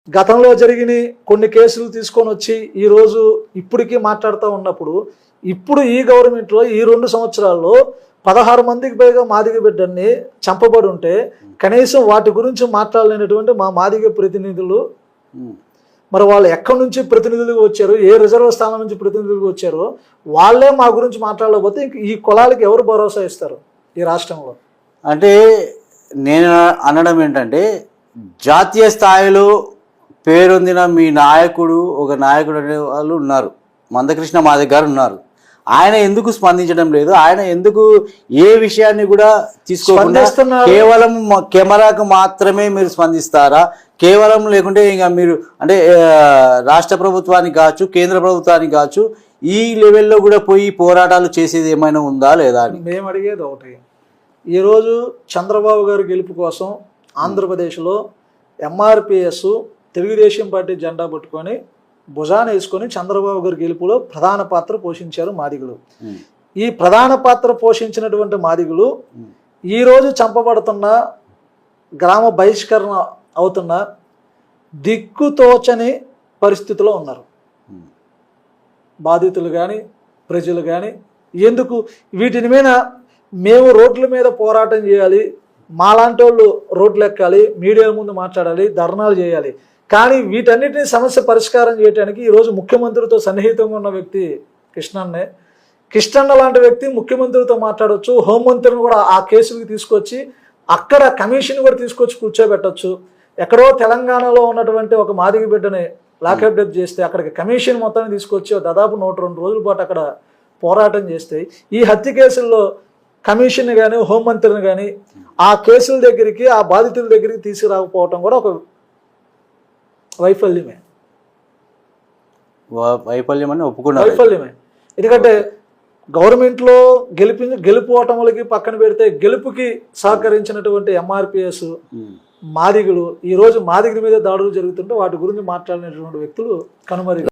గతంలో జరిగిన కొన్ని కేసులు తీసుకొని వచ్చి ఈరోజు ఇప్పటికీ మాట్లాడుతూ ఉన్నప్పుడు ఇప్పుడు ఈ గవర్నమెంట్లో ఈ 2 సంవత్సరాల్లో 16 మందికి పైగా మాదిగ బిడ్డల్ని చంపబడి ఉంటే కనీసం వాటి గురించి మాట్లాడలేనటువంటి మా మాదిగ ప్రతినిధులు మరి వాళ్ళు ఎక్కడి నుంచి ప్రతినిధులుగా వచ్చారు, ఏ రిజర్వ్ స్థానం నుంచి ప్రతినిధులుగా వచ్చారో వాళ్ళే మా గురించి మాట్లాడలేకపోతే ఇంక ఈ కులాలకి ఎవరు భరోసా ఇస్తారు ఈ రాష్ట్రంలో? అంటే నేను అనడం ఏంటంటే జాతీయ స్థాయిలో పేరొందిన మీ నాయకుడు ఒక నాయకుడు అనే వాళ్ళు ఉన్నారు, మందకృష్ణ మాదిగ గారు ఉన్నారు. ఆయన ఎందుకు స్పందించడం లేదు? ఆయన ఎందుకు ఏ విషయాన్ని కూడా తీసుకోకుండా కేవలం కెమెరాకు మాత్రమే మీరు స్పందిస్తారా? కేవలం లేకుంటే ఇంకా మీరు అంటే రాష్ట్ర ప్రభుత్వానికి కావచ్చు, కేంద్ర ప్రభుత్వానికి కావచ్చు, ఈ లెవెల్లో కూడా పోయి పోరాటాలు చేసేది ఏమైనా ఉందా లేదా అని మేము అడిగేది ఒకటి. ఈరోజు చంద్రబాబు గారి గెలుపు కోసం ఆంధ్రప్రదేశ్లో ఎంఆర్పిఎస్ తెలుగుదేశం పార్టీ జెండా పట్టుకొని భుజాన వేసుకొని చంద్రబాబు గారి గెలుపులో ప్రధాన పాత్ర పోషించారు మాదిగలు. ఈ ప్రధాన పాత్ర పోషించినటువంటి మాదిగలు ఈరోజు చంపబడుతున్న, గ్రామ బహిష్కరణ అవుతున్న దిక్కుతోచని పరిస్థితిలో ఉన్నారు బాధితులు కానీ ప్రజలు కానీ. ఎందుకు వీటిని మీద మేము రోడ్ల మీద పోరాటం చేయాలి, మాలాంటి వాళ్ళు రోడ్లు ఎక్కాలి, మీడియా ముందు మాట్లాడాలి, ధర్నాలు చేయాలి, కానీ వీటన్నిటిని సమస్య పరిష్కారం చేయడానికి ఈరోజు ముఖ్యమంత్రితో సన్నిహితంగా ఉన్న వ్యక్తి కృష్ణన్నే. కృష్ణన్న లాంటి వ్యక్తి ముఖ్యమంత్రితో మాట్లాడవచ్చు, హోంమంత్రిని కూడా ఆ కేసులకు తీసుకొచ్చి అక్కడ కమిషన్ కూడా తీసుకొచ్చి కూర్చోబెట్టచ్చు. ఎక్కడో తెలంగాణలో ఉన్నటువంటి ఒక మాదిగ బిడ్డని లాకప్ డెత్ చేస్తే అక్కడికి కమిషన్ మొత్తాన్ని తీసుకొచ్చి దాదాపు 102 రోజుల పాటు అక్కడ పోరాటం చేస్తే ఈ హత్య కేసుల్లో కమిషన్ కానీ హోంమంత్రిని కానీ ఆ కేసుల దగ్గరికి, ఆ బాధితుల దగ్గరికి తీసుకురాకపోవటం కూడా ఒక వైఫల్యమే. వైఫల్యం అని ఒప్పుకున్నారు. వైఫల్యమే. ఎందుకంటే గవర్నమెంట్లో గెలుపు ఓటములకి పక్కన పెడితే గెలుపుకి సహకరించినటువంటి ఎంఆర్పిఎస్ మాదిగలు ఈరోజు మాదిగల మీద దాడులు జరుగుతుంటే వాటి గురించి మాట్లాడినటువంటి వ్యక్తులు కనుమరుగు.